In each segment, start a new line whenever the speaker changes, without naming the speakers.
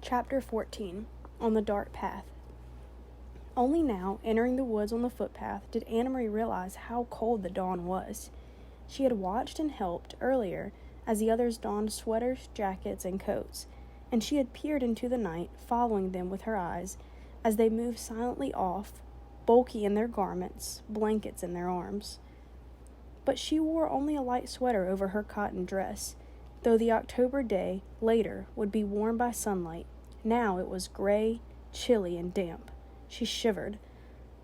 Chapter 14. On the Dark Path. Only now, entering the woods on the footpath, did Anna-Marie realize how cold the dawn was. She had watched and helped, earlier, as the others donned sweaters, jackets, and coats, and she had peered into the night, following them with her eyes, as they moved silently off, bulky in their garments, blankets in their arms. But she wore only a light sweater over her cotton dress, though the October day, later, would be warmed by sunlight. Now it was gray, chilly, and damp. She shivered.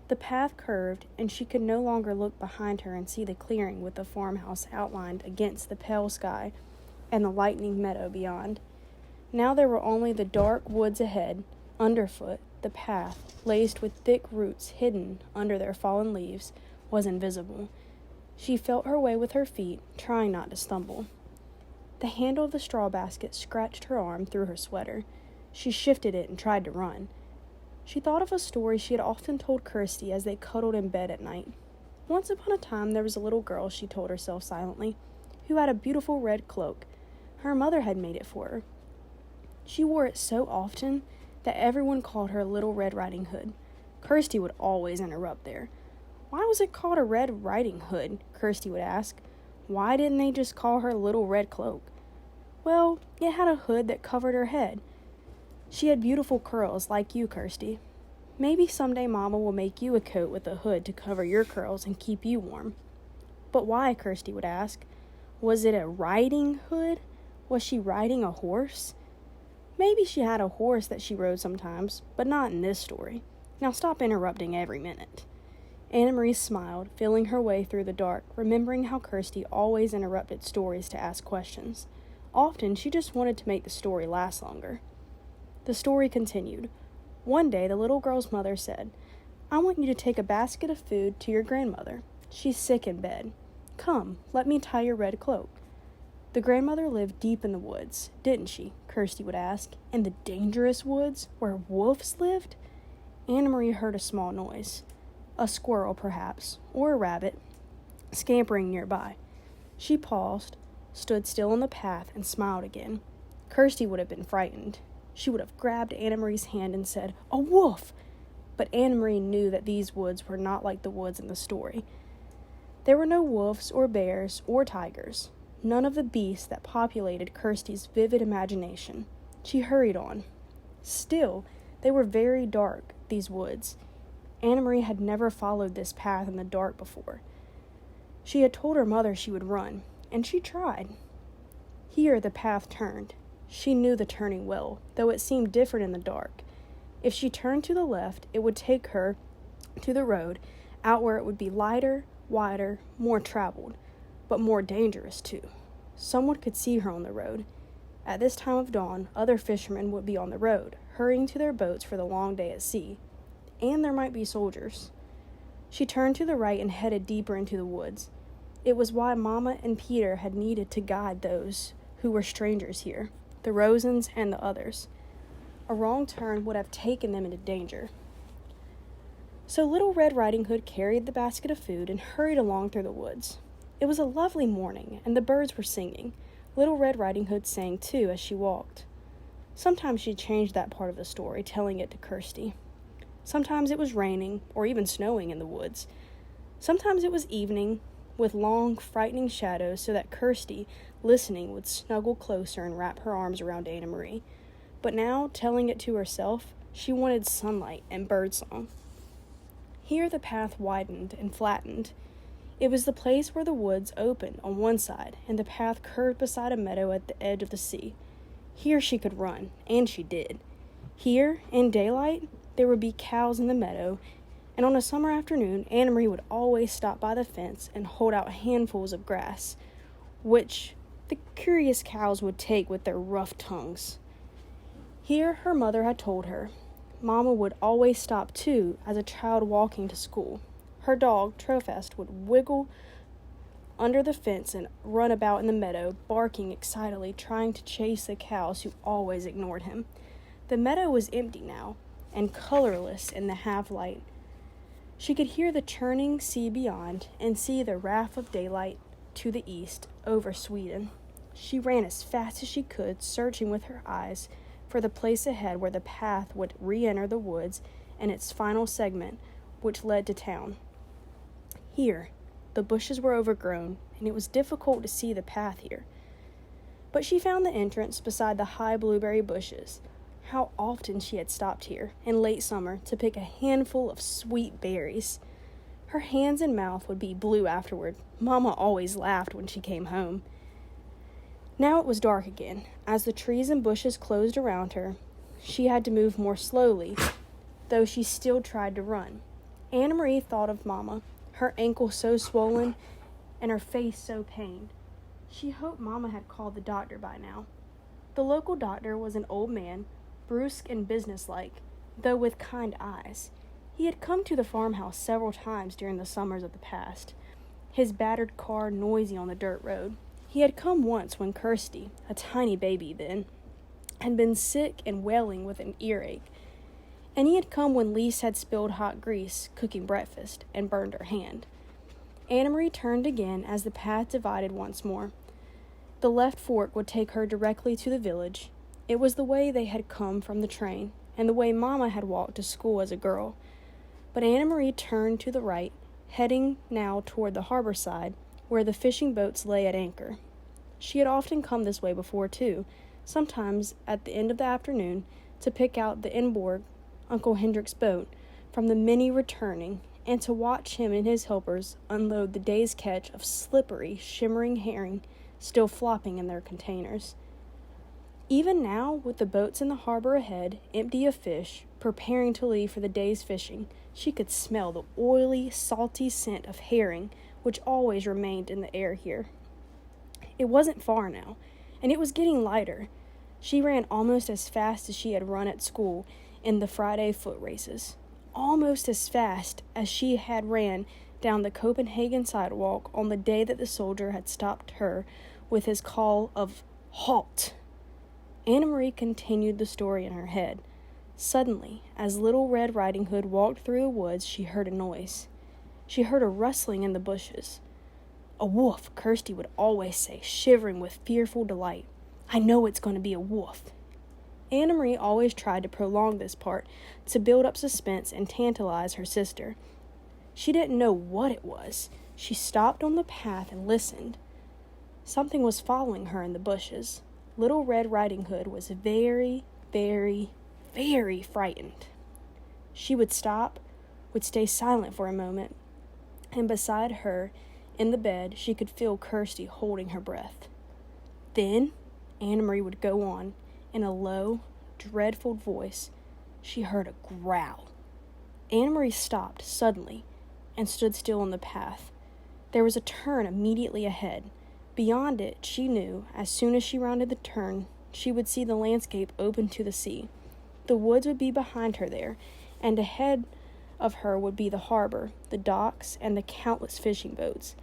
The path curved, and she could no longer look behind her and see the clearing with the farmhouse outlined against the pale sky and the lightening meadow beyond. Now there were only the dark woods ahead. Underfoot, the path, laced with thick roots hidden under their fallen leaves, was invisible. She felt her way with her feet, trying not to stumble. The handle of the straw basket scratched her arm through her sweater. She shifted it and tried to run. She thought of a story she had often told Kirsty as they cuddled in bed at night. Once upon a time there was a little girl, she told herself silently, who had a beautiful red cloak. Her mother had made it for her. She wore it so often that everyone called her Little Red Riding Hood. Kirsty would always interrupt there. Why was it called a Red Riding Hood? Kirsty would ask. Why didn't they just call her Little Red Cloak? Well, it had a hood that covered her head. She had beautiful curls like you, Kirsty. Maybe someday Mama will make you a coat with a hood to cover your curls and keep you warm. But why, Kirsty would ask. Was it a riding hood? Was she riding a horse? Maybe she had a horse that she rode sometimes, but not in this story. Now stop interrupting every minute. Anna-Marie smiled, feeling her way through the dark, remembering how Kirsty always interrupted stories to ask questions. Often she just wanted to make the story last longer. The story continued. One day, the little girl's mother said, I want you to take a basket of food to your grandmother. She's sick in bed. Come, let me tie your red cloak. The grandmother lived deep in the woods, didn't she? Kirsty would ask. In the dangerous woods, where wolves lived? Anna-Marie heard a small noise. A squirrel, perhaps, or a rabbit, scampering nearby. She paused, stood still on the path, and smiled again. Kirsty would have been frightened. She would have grabbed Anna-Marie's hand and said, A wolf! But Anna-Marie knew that these woods were not like the woods in the story. There were no wolves or bears or tigers, none of the beasts that populated Kirsty's vivid imagination. She hurried on. Still, they were very dark, these woods. Anna-Marie had never followed this path in the dark before. She had told her mother she would run, and she tried. Here the path turned. She knew the turning well, though it seemed different in the dark. If she turned to the left, it would take her to the road, out where it would be lighter, wider, more traveled, but more dangerous too. Someone could see her on the road. At this time of dawn, other fishermen would be on the road, hurrying to their boats for the long day at sea. And there might be soldiers. She turned to the right and headed deeper into the woods. It was why Mama and Peter had needed to guide those who were strangers here, the Rosens and the others. A wrong turn would have taken them into danger. So Little Red Riding Hood carried the basket of food and hurried along through the woods. It was a lovely morning, and the birds were singing. Little Red Riding Hood sang, too, as she walked. Sometimes she changed that part of the story, telling it to Kirsty. Sometimes it was raining, or even snowing in the woods. Sometimes it was evening, with long, frightening shadows, so that Kirsty, listening, would snuggle closer and wrap her arms around Anna-Marie. But now, telling it to herself, she wanted sunlight and birdsong. Here the path widened and flattened. It was the place where the woods opened on one side, and the path curved beside a meadow at the edge of the sea. Here she could run, and she did. Here, in daylight, there would be cows in the meadow, and on a summer afternoon, Anna-Marie would always stop by the fence and hold out handfuls of grass, which the curious cows would take with their rough tongues. Here, her mother had told her, Mama would always stop too as a child walking to school. Her dog, Trofest, would wiggle under the fence and run about in the meadow, barking excitedly, trying to chase the cows who always ignored him. The meadow was empty now, and colorless in the half-light. She could hear the churning sea beyond, and see the raft of daylight to the east, over Sweden. She ran as fast as she could, searching with her eyes for the place ahead where the path would re-enter the woods and its final segment, which led to town. Here, the bushes were overgrown, and it was difficult to see the path here. But she found the entrance beside the high blueberry bushes. How often she had stopped here in late summer to pick a handful of sweet berries. Her hands and mouth would be blue afterward. Mama always laughed when she came home. Now it was dark again. As the trees and bushes closed around her, she had to move more slowly, though she still tried to run. Anna Marie thought of Mama, her ankle so swollen and her face so pained. She hoped Mama had called the doctor by now. The local doctor was an old man, brusque and businesslike, though with kind eyes. He had come to the farmhouse several times during the summers of the past, his battered car noisy on the dirt road. He had come once when Kirsty, a tiny baby then, had been sick and wailing with an earache, and he had come when Lise had spilled hot grease cooking breakfast and burned her hand. Anna Marie turned again as the path divided once more. The left fork would take her directly to the village. It was the way they had come from the train, and the way Mama had walked to school as a girl. But Anna Marie turned to the right, heading now toward the harbor side, where the fishing boats lay at anchor. She had often come this way before, too, sometimes at the end of the afternoon, to pick out the inboard, Uncle Hendrick's boat, from the many returning, and to watch him and his helpers unload the day's catch of slippery, shimmering herring still flopping in their containers. Even now, with the boats in the harbor ahead, empty of fish, preparing to leave for the day's fishing, she could smell the oily, salty scent of herring which always remained in the air here. It wasn't far now, and it was getting lighter. She ran almost as fast as she had run at school in the Friday foot races, almost as fast as she had ran down the Copenhagen sidewalk on the day that the soldier had stopped her with his call of "Halt!" Anna Marie continued the story in her head. Suddenly, as Little Red Riding Hood walked through the woods, she heard a noise. She heard a rustling in the bushes. "A wolf," Kirsty would always say, shivering with fearful delight. "I know it's going to be a wolf." Anna Marie always tried to prolong this part, to build up suspense and tantalize her sister. She didn't know what it was. She stopped on the path and listened. Something was following her in the bushes. Little Red Riding Hood was very, very, very frightened. She would stop, would stay silent for a moment, and beside her, in the bed, she could feel Kirsty holding her breath. Then, Anna Marie would go on, in a low, dreadful voice. She heard a growl. Anna Marie stopped suddenly and stood still on the path. There was a turn immediately ahead. Beyond it, she knew, as soon as she rounded the turn, she would see the landscape open to the sea. The woods would be behind her there, and ahead of her would be the harbor, the docks, and the countless fishing boats.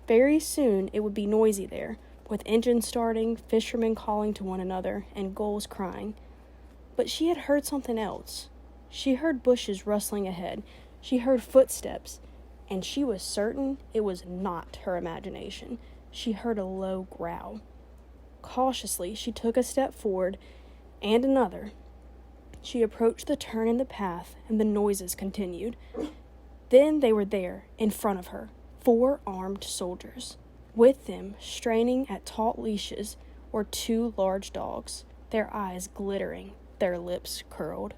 Very soon it would be noisy there, with engines starting, fishermen calling to one another, and gulls crying. But she had heard something else. She heard bushes rustling ahead. She heard footsteps, and she was certain it was not her imagination. She heard a low growl. Cautiously, she took a step forward, and another. She approached the turn in the path, and the noises continued. Then they were there, in front of her, 4 armed soldiers. With them, straining at taut leashes, were 2 large dogs, their eyes glittering, their lips curled.